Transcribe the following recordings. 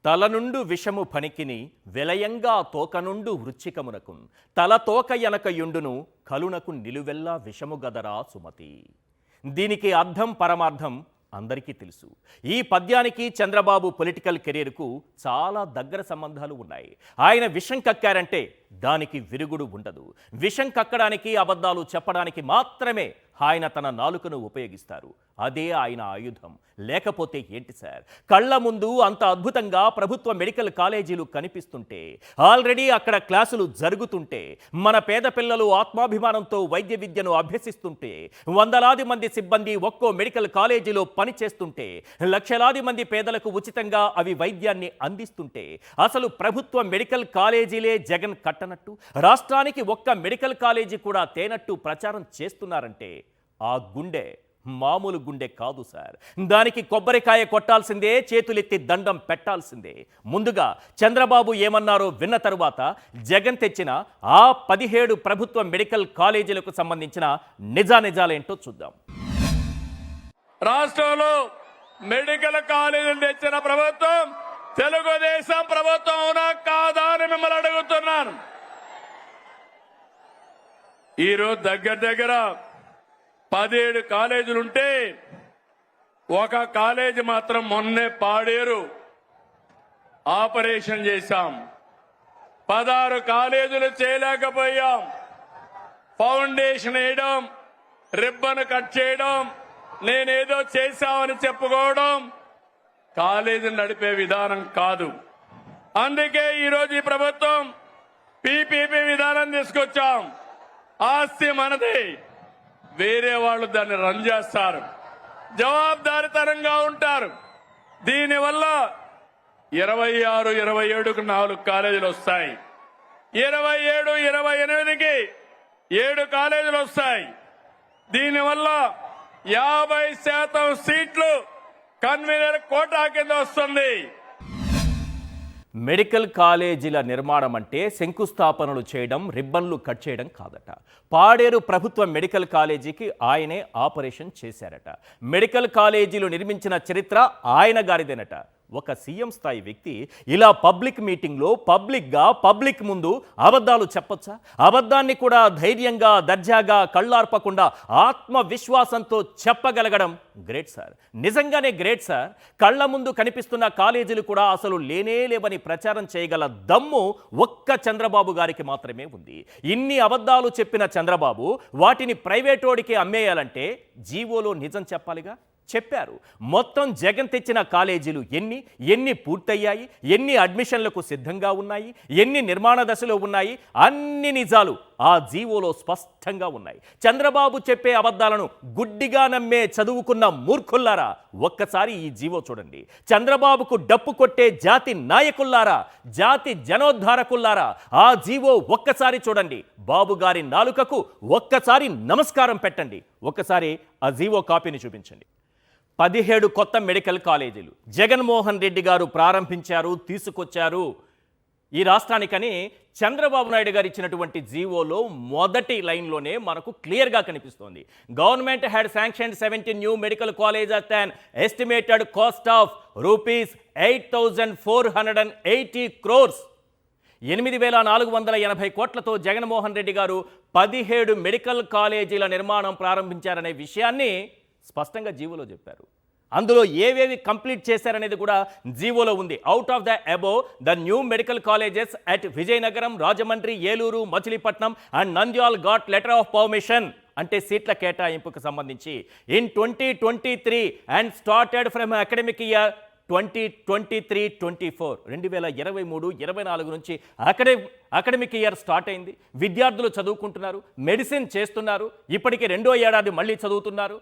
తలనుండు విషము పనికిని వెలయంగా తోకనుండు వృచ్చికమునకు తల తోక ఎనకయుండును కలునకు నిలువెల్లా విషము గదరా సుమతి. దీనికి అర్థం పరమార్థం అందరికీ తెలుసు. ఈ పద్యానికి చంద్రబాబు పొలిటికల్ కెరీర్కు చాలా దగ్గర సంబంధాలు ఉన్నాయి. ఆయన విషం కక్కారంటే దానికి విరుగుడు ఉండదు. విషం కక్కడానికి అబద్ధాలు చెప్పడానికి మాత్రమే ఆయన తన నాలుకను ఉపయోగిస్తారు. అదే ఆయన ఆయుధం. లేకపోతే ఏంటి సార్? కళ్ళ ముందు అంత అద్భుతంగా ప్రభుత్వ మెడికల్ కాలేజీలు కనిపిస్తుంటే, ఆల్రెడీ అక్కడ క్లాసులు జరుగుతుంటే, మన పేద పిల్లలు ఆత్మాభిమానంతో వైద్య విద్యను అభ్యసిస్తుంటే, వందలాది మంది సిబ్బంది ఒక్కో మెడికల్ కాలేజీలో పనిచేస్తుంటే, లక్షలాది మంది పేదలకు ఉచితంగా అవి వైద్యాన్ని అందిస్తుంటే, అసలు ప్రభుత్వ మెడికల్ కాలేజీలే జగన్ కట్టనట్టు, రాష్ట్రానికి ఒక్క మెడికల్ కాలేజీ కూడా తేనట్టు ప్రచారం చేస్తున్నారంటే ఆ గుండె మామూలు గుండె కాదు సార్. దానికి కొబ్బరికాయ కొట్టాల్సిందే, చేతులెత్తి దండం పెట్టాల్సిందే. ముందుగా చంద్రబాబు ఏమన్నారో విన్న తరువాత జగన్ తెచ్చిన ఆ 17 ప్రభుత్వ మెడికల్ కాలేజీలకు సంబంధించిన నిజానిజాలేంటో చూద్దాం. రాష్ట్రంలో మెడికల్ కాలేజీలు తెచ్చిన ప్రభుత్వం తెలుగుదేశం ప్రభుత్వం అవునా కాదా అని మిమ్మల్ని అడుగుతున్నాను. ఈరోజు దగ్గర 17 కాలేజీలుంటే ఒక కాలేజీ మాత్రం మొన్నే పాడేరు ఆపరేషన్ చేశాం. 16 కాలేజీలు చేయలేకపోయాం. ఫౌండేషన్ వేయడం, రిబ్బన్ కట్ చేయడం, నేనేదో చేశామని చెప్పుకోవడం కాలేజీని నడిపే విధానం కాదు. అందుకే ఈరోజు ఈ ప్రభుత్వం పీపీపీ విధానం తీసుకొచ్చాం. ఆస్తి మనది, వేరే వాళ్ళు దాన్ని రన్ చేస్తారు, జవాబుదారితనంగా ఉంటారు. దీనివల్ల 26, 27కు 4 కాలేజీలు వస్తాయి. 27, 28కి 7 కాలేజీలు వస్తాయి. దీనివల్ల 50% సీట్లు కన్వీనర్ కోటా కింద వస్తుంది. మెడికల్ కాలేజీల నిర్మాణం అంటే శంకుస్థాపనలు చేయడం, రిబ్బన్లు కట్ చేయడం కాదట. పాడేరు ప్రభుత్వ మెడికల్ కాలేజీకి ఆయనే ఆపరేషన్ చేశారట. మెడికల్ కాలేజీలు నిర్మించిన చరిత్ర ఆయన గారిదేనట. ఒక సీఎం స్థాయి వ్యక్తి ఇలా పబ్లిక్ మీటింగ్లో పబ్లిక్ ముందు అబద్ధాలు చెప్పొచ్చా? అబద్ధాన్ని కూడా ధైర్యంగా, దర్జాగా, కళ్ళార్పకుండా ఆత్మవిశ్వాసంతో చెప్పగలగడం గ్రేట్ సార్. నిజంగానే గ్రేట్ సార్. కళ్ళ ముందు కనిపిస్తున్న కాలేజీలు కూడా అసలు లేవని ప్రచారం చేయగల దమ్ము ఒక్క చంద్రబాబు గారికి మాత్రమే ఉంది. ఇన్ని అబద్ధాలు చెప్పిన చంద్రబాబు వాటిని ప్రైవేటోడికి అమ్మేయాలంటే జీవోలో నిజం చెప్పాలిగా. చెప్పారు. మొత్తం జగన్ తెచ్చిన కాలేజీలు ఎన్ని పూర్తయ్యాయి, ఎన్ని అడ్మిషన్లకు సిద్ధంగా ఉన్నాయి, ఎన్ని నిర్మాణ దశలో ఉన్నాయి, అన్ని నిజాలు ఆ జీవోలో స్పష్టంగా ఉన్నాయి. చంద్రబాబు చెప్పే అబద్ధాలను గుడ్డిగా నమ్మే చదువుకున్న మూర్ఖుల్లారా ఒక్కసారి ఈ జీవో చూడండి. చంద్రబాబుకు డప్పు కొట్టే జాతి నాయకుల్లారా, జాతి జనోద్ధారకుల్లారా ఆ జీవో ఒక్కసారి చూడండి. బాబు గారి నాలుకకు ఒక్కసారి నమస్కారం పెట్టండి. ఒక్కసారి ఆ జీవో కాపీని చూపించండి. 17 కొత్త మెడికల్ కాలేజీలు జగన్మోహన్ రెడ్డి గారు ప్రారంభించారు, తీసుకొచ్చారు ఈ రాష్ట్రానికని చంద్రబాబు నాయుడు గారు ఇచ్చినటువంటి జీవోలో మొదటి లైన్లోనే మనకు క్లియర్గా కనిపిస్తోంది. Government had sanction 17 new medical college at an estimated cost of rupees 8,480 crores. 8,480 కోట్లతో జగన్మోహన్ రెడ్డి గారు 17 మెడికల్ కాలేజీల నిర్మాణం ప్రారంభించారనే విషయాన్ని స్పష్టంగా జీవోలో చెప్పారు. అందులో ఏవేవి కంప్లీట్ చేశారనేది కూడా జీవోలో ఉంది. Out of the above the new medical colleges at Vizianagaram, Rajahmundry, Eluru, Machilipatnam and Nandyal got letter of permission అంటే సీట్ల కేటాయింపుకు సంబంధించి in 2023 and started from academic year 2023-24 2023-24 నుంచి అకాడమిక్ ఇయర్ స్టార్ట్ అయింది. విద్యార్థులు చదువుకుంటున్నారు, మెడిసిన్ చేస్తున్నారు, ఇప్పటికే 2వ ఏడాది మళ్ళీ చదువుతున్నారు.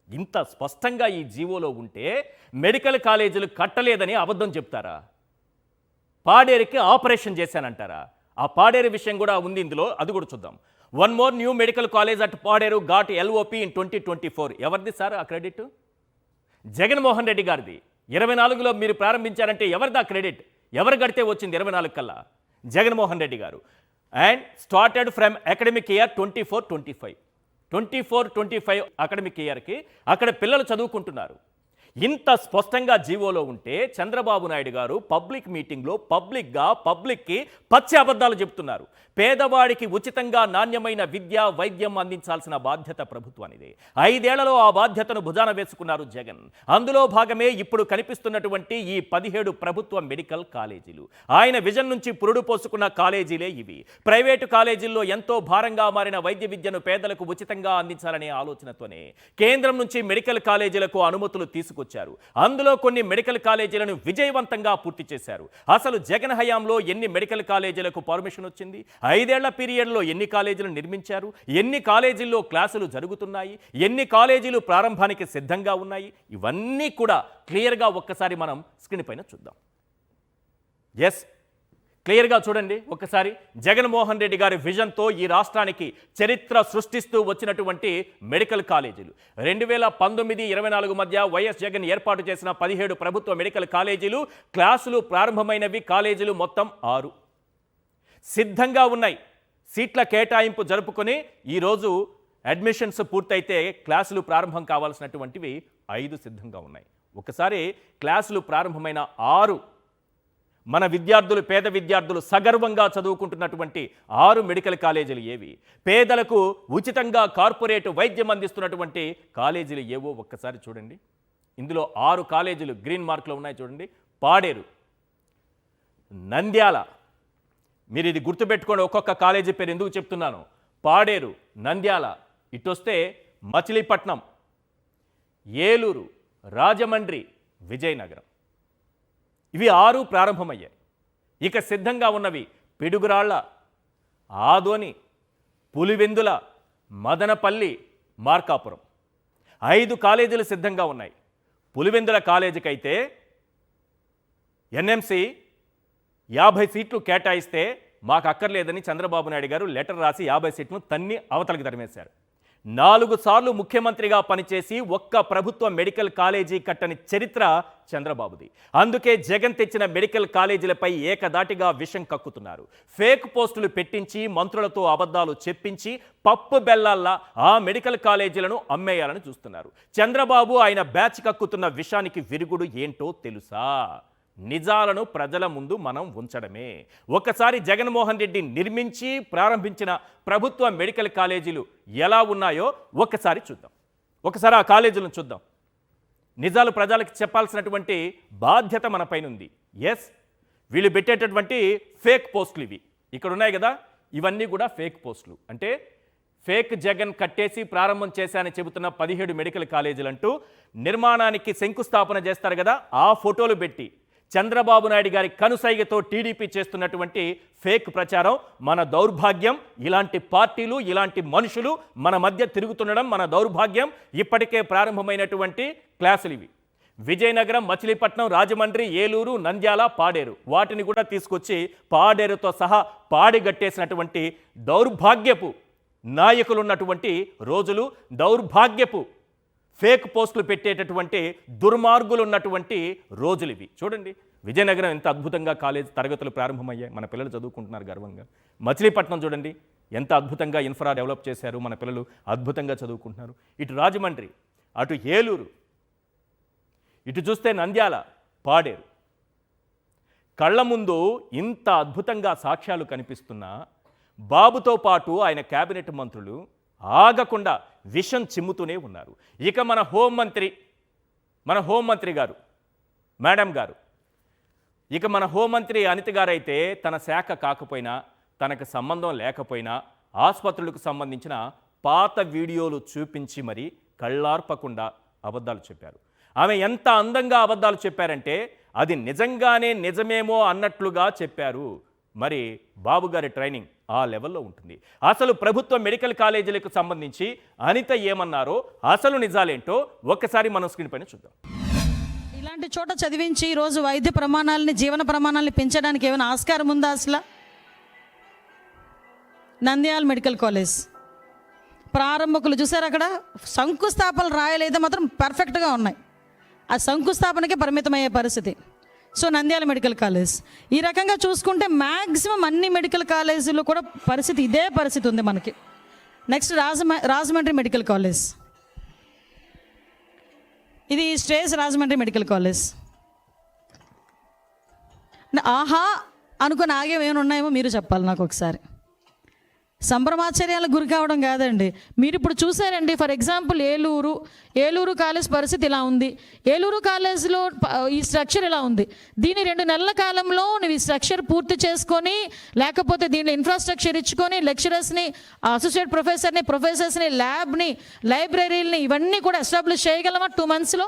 ఇంత స్పష్టంగా ఈ జీవోలో ఉంటే మెడికల్ కాలేజీలు కట్టలేదని అబద్ధం చెప్తారా? పాడేరుకి ఆపరేషన్ చేశానంటారా? ఆ పాడేరు విషయం కూడా ఉంది ఇందులో, అది కూడా చూద్దాం. 1 more new medical college at Paderu got LOP in 2024. ఎవరిది సార్ ఆ క్రెడిట్? జగన్మోహన్ రెడ్డి గారిది. 24లో మీరు ప్రారంభించారంటే ఎవరిదా క్రెడిట్? ఎవరు కడితే వచ్చింది 24 కల్లా? జగన్మోహన్ రెడ్డి గారు. And started from academic year 24-25 academic ఇయర్కి అక్కడ పిల్లలు చదువుకుంటున్నారు. ఇంత స్పష్టంగా జీవోలో ఉంటే చంద్రబాబు నాయుడు గారు పబ్లిక్ మీటింగ్లో పబ్లిక్కి పచ్చి అబద్ధాలు చెప్తున్నారు. పేదవాడికి ఉచితంగా నాణ్యమైన విద్య వైద్యం అందించాల్సిన బాధ్యత ప్రభుత్వానిదే. 5 ఏళ్లలో ఆ బాధ్యతను భుజాన వేసుకున్నారు జగన్. అందులో భాగమే ఇప్పుడు కనిపిస్తున్నటువంటి ఈ 17 ప్రభుత్వ మెడికల్ కాలేజీలు. ఆయన విజన్ నుంచి పురుడు పోసుకున్న కాలేజీలే ఇవి. ప్రైవేటు కాలేజీల్లో ఎంతో భారంగా మారిన వైద్య విద్యను పేదలకు ఉచితంగా అందించాలనే ఆలోచనతోనే కేంద్రం నుంచి మెడికల్ కాలేజీలకు అనుమతులు తీసుకొచ్చారు. అందులో కొన్ని మెడికల్ కాలేజీలను విజయవంతంగా పూర్తి చేశారు. అసలు జగన్ హయాంలో ఎన్ని మెడికల్ కాలేజీలకు పర్మిషన్ వచ్చింది, 5 ఏళ్ల పీరియడ్లో ఎన్ని కాలేజీలు నిర్మించారు, ఎన్ని కాలేజీల్లో క్లాసులు జరుగుతున్నాయి, ఎన్ని కాలేజీలు ప్రారంభానికి సిద్ధంగా ఉన్నాయి, ఇవన్నీ కూడా క్లియర్గా ఒక్కసారి మనం స్క్రీన్ పైన చూద్దాం. ఎస్, క్లియర్గా చూడండి ఒక్కసారి. జగన్మోహన్ రెడ్డి గారి విజన్తో ఈ రాష్ట్రానికి చరిత్ర సృష్టిస్తూ వచ్చినటువంటి మెడికల్ కాలేజీలు 2019-24 మధ్య వైఎస్ జగన్ ఏర్పాటు చేసిన 17 ప్రభుత్వ మెడికల్ కాలేజీలు, క్లాసులు ప్రారంభమైనవి కాలేజీలు మొత్తం 6 సిద్ధంగా ఉన్నాయి. సీట్ల కేటాయింపు జరుపుకొని ఈరోజు అడ్మిషన్స్ పూర్తయితే క్లాసులు ప్రారంభం కావాల్సినటువంటివి 5 సిద్ధంగా ఉన్నాయి. ఒకసారి క్లాసులు ప్రారంభమైన 6 మన విద్యార్థులు, పేద విద్యార్థులు సగర్వంగా చదువుకుంటున్నటువంటి 6 మెడికల్ కాలేజీలు ఏవి? పేదలకు ఉచితంగా కార్పొరేట్ వైద్యం అందిస్తున్నటువంటి కాలేజీలు ఏవో ఒక్కసారి చూడండి. ఇందులో 6 కాలేజీలు గ్రీన్ మార్క్లో ఉన్నాయి చూడండి. పాడేరు, నంద్యాల, మీరు ఇది గుర్తుపెట్టుకోండి, ఒక్కొక్క కాలేజీ పేరు ఎందుకు చెప్తున్నాను. పాడేరు, నంద్యాల, ఇటొస్తే మచిలీపట్నం, ఏలూరు, రాజమండ్రి, విజయనగరం. ఇవి 6 ప్రారంభమయ్యాయి. ఇక సిద్ధంగా ఉన్నవి పిడుగురాళ్ల, ఆదోని, పులివెందుల, మదనపల్లి, మార్కాపురం. 5 కాలేజీలు సిద్ధంగా ఉన్నాయి. పులివెందుల కాలేజీకైతే ఎన్ఎంసి 50 సీట్లు కేటాయిస్తే మాకు అక్కర్లేదని చంద్రబాబు నాయుడు గారు లెటర్ రాసి 50 సీట్లను తన్ని అవతలకి తరిమేశారు. 4 సార్లు ముఖ్యమంత్రిగా పనిచేసి ఒక్క ప్రభుత్వ మెడికల్ కాలేజీ కట్టని చరిత్ర చంద్రబాబుది. అందుకే జగన్ తెచ్చిన మెడికల్ కాలేజీలపై ఏకదాటిగా విషం కక్కుతున్నారు. ఫేక్ పోస్టులు పెట్టించి మంత్రులతో అబద్ధాలు చెప్పించి పప్పు బెల్లాల్లా ఆ మెడికల్ కాలేజీలను అమ్మేయాలని చూస్తున్నారు. చంద్రబాబు ఆయన బ్యాచ్ కక్కుతున్న విషయానికి విరుగుడు ఏంటో తెలుసా? నిజాలను ప్రజల ముందు మనం ఉంచడమే. ఒకసారి జగన్మోహన్ రెడ్డి నిర్మించి ప్రారంభించిన ప్రభుత్వ మెడికల్ కాలేజీలు ఎలా ఉన్నాయో ఒకసారి చూద్దాం. ఒకసారి ఆ కాలేజీలను చూద్దాం. నిజాలు ప్రజలకు చెప్పాల్సినటువంటి బాధ్యత మన పైన ఉంది. ఎస్, వీళ్ళు పెట్టేటటువంటి ఫేక్ పోస్టులు ఇవి ఇక్కడ ఉన్నాయి కదా, ఇవన్నీ కూడా ఫేక్ పోస్టులు. అంటే ఫేక్ జగన్ కట్టేసి ప్రారంభం చేశానని చెబుతున్న 17 మెడికల్ కాలేజీలు అంటూ నిర్మాణానికి శంకుస్థాపన చేస్తారు కదా, ఆ ఫోటోలు పెట్టి చంద్రబాబు నాయుడు గారి కనుసైగతో టీడీపీ చేస్తున్నటువంటి ఫేక్ ప్రచారం మన దౌర్భాగ్యం. ఇలాంటి పార్టీలు, ఇలాంటి మనుషులు మన మధ్య తిరుగుతుండడం మన దౌర్భాగ్యం. ఇప్పటికే ప్రారంభమైనటువంటి క్లాసులు ఇవి. విజయనగరం, మచిలీపట్నం, రాజమండ్రి, ఏలూరు, నంద్యాల, పాడేరు, వాటిని కూడా తీసుకొచ్చి పాడేరుతో సహా పాడిగట్టేసినటువంటి దౌర్భాగ్యపు నాయకులు ఉన్నటువంటి రోజులు, దౌర్భాగ్యపు ఫేక్ పోస్టులు పెట్టేటటువంటి దుర్మార్గులు ఉన్నటువంటి రోజులు ఇవి. చూడండి విజయనగరం ఎంత అద్భుతంగా కాలేజ్ తరగతులు ప్రారంభమయ్యాయి, మన పిల్లలు చదువుకుంటున్నారు గర్వంగా. మచిలీపట్నం చూడండి ఎంత అద్భుతంగా ఇన్ఫ్రా డెవలప్ చేశారు, మన పిల్లలు అద్భుతంగా చదువుకుంటున్నారు. ఇటు రాజమండ్రి, అటు ఏలూరు, ఇటు చూస్తే నంద్యాల, పాడేరు. కళ్ళ ముందు ఇంత అద్భుతంగా సాక్ష్యాలు కనిపిస్తున్నా బాబుతో పాటు ఆయన కేబినెట్ మంత్రులు ఆగకుండా విషం చిమ్ముతూనే ఉన్నారు. ఇక మన హోంమంత్రి గారు, మేడం గారు, ఇక మన హోంమంత్రి అనిత గారు అయితే తన శాఖ కాకపోయినా, తనకు సంబంధం లేకపోయినా ఆసుపత్రులకు సంబంధించిన పాత వీడియోలు చూపించి మరి కళ్ళార్పకుండా అబద్ధాలు చెప్పారు. ఆమె ఎంత అందంగా అబద్ధాలు చెప్పారంటే అది నిజంగానే నిజమేమో అన్నట్లుగా చెప్పారు. మరి బాబు గారి ట్రైనింగ్ ఆ లెవెల్లో ఉంటుంది. అసలు ప్రభుత్వ మెడికల్ కాలేజీలకు సంబంధించి అనిత ఏమన్నారో, అసలు నిజాలేంటో ఒక్కసారి మనం స్క్రీన్ పైన చూద్దాం. ఇలాంటి చోట చదివించి ఈరోజు వైద్య ప్రమాణాలని, జీవన ప్రమాణాలని పెంచడానికి ఏమైనా ఆస్కారం ఉందా? అసలు నంద్యాల మెడికల్ కాలేజ్ ప్రారంభకులు చూసారు, అక్కడ శంకుస్థాపనలు రాయలేదు మాత్రం పర్ఫెక్ట్గా ఉన్నాయి. ఆ శంకుస్థాపనకే పరిమితమయ్యే పరిస్థితి. సో నంద్యాల మెడికల్ కాలేజ్ ఈ రకంగా చూసుకుంటే మ్యాక్సిమం అన్ని మెడికల్ కాలేజీల్లో కూడా పరిస్థితి ఇదే పరిస్థితి ఉంది మనకి. నెక్స్ట్ రాజమండ్రి మెడికల్ కాలేజ్ ఇది స్టేజ్ రాజమండ్రి మెడికల్ కాలేజ్. ఆహా అనుకుని ఆగేమేమైనా ఉన్నాయేమో మీరు చెప్పాలి నాకు ఒకసారి. సంభ్రమాశ్చర్యాలకు గురి కావడం కాదండి. మీరు ఇప్పుడు చూసారండి, ఫర్ ఎగ్జాంపుల్ ఏలూరు కాలేజ్ పరిస్థితి ఇలా ఉంది. ఏలూరు కాలేజ్లో ఈ స్ట్రక్చర్ ఇలా ఉంది. దీని 2 నెలల కాలంలో నువ్వు ఈ స్ట్రక్చర్ పూర్తి చేసుకొని, లేకపోతే దీనిలో ఇన్ఫ్రాస్ట్రక్చర్ ఇచ్చుకొని, లెక్చరర్స్ని, అసోసియేట్ ప్రొఫెసర్స్ని, ల్యాబ్ని, లైబ్రరీలని ఇవన్నీ కూడా ఎస్టాబ్లిష్ చేయగలమా 2 monthsలో?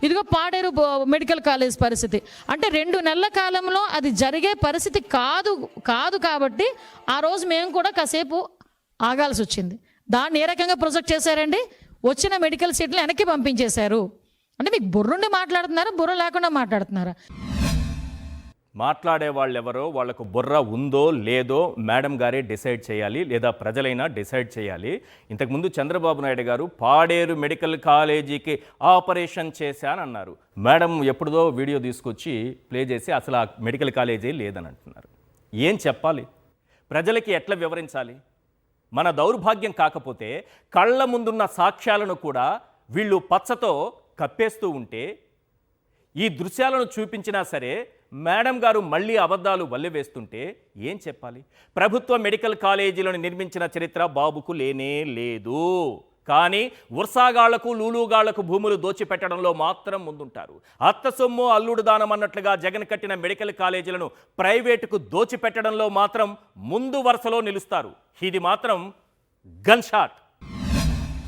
ఇదిగో పాడేరు మెడికల్ కాలేజ్ పరిస్థితి అంటే 2 నెలల కాలంలో అది జరిగే పరిస్థితి కాదు కాబట్టి ఆ రోజు మేము కూడా కాసేపు ఆగాల్సి వచ్చింది. దాన్ని ఏ రకంగా ప్రొజెక్ట్ చేశారండి? వచ్చిన మెడికల్ సీట్లు వెనక్కి పంపించేశారు. అంటే మీకు బుర్రుండి మాట్లాడుతున్నారా, బుర్ర లేకుండా మాట్లాడుతున్నారా? మాట్లాడే వాళ్ళు ఎవరో, వాళ్లకు బుర్ర ఉందో లేదో మేడం గారే డిసైడ్ చేయాలి, లేదా ప్రజలైనా డిసైడ్ చేయాలి. ఇంతకుముందు చంద్రబాబు నాయుడు గారు పాడేరు మెడికల్ కాలేజీకి ఆపరేషన్ చేశానన్నారు. మేడం ఎప్పుడుదో వీడియో తీసుకొచ్చి ప్లే చేసి అసలు ఆ మెడికల్ కాలేజీ లేదని అంటున్నారు. ఏం చెప్పాలి? ప్రజలకి ఎట్లా వివరించాలి? మన దౌర్భాగ్యం కాకపోతే కళ్ళ ముందున్న సాక్ష్యాలను కూడా వీళ్ళు పచ్చతో కప్పేస్తూ ఉంటే, ఈ దృశ్యాలను చూపించినా సరే మేడం గారు మళ్ళీ అబద్ధాలు వల్లెవేస్తుంటే ఏం చెప్పాలి? ప్రభుత్వ మెడికల్ కాలేజీలను నిర్మించిన చరిత్ర బాబుకు లేనే లేదు. కానీ ఉర్సాగాళ్లకు, లూలుగాళ్లకు భూములు దోచిపెట్టడంలో మాత్రం ముందుంటారు. అత్త సొమ్ము అల్లుడు దానం అన్నట్లుగా జగన్ కట్టిన మెడికల్ కాలేజీలను ప్రైవేటుకు దోచిపెట్టడంలో మాత్రం ముందు వరుసలో నిలుస్తారు. ఇది మాత్రం గన్ షాట్.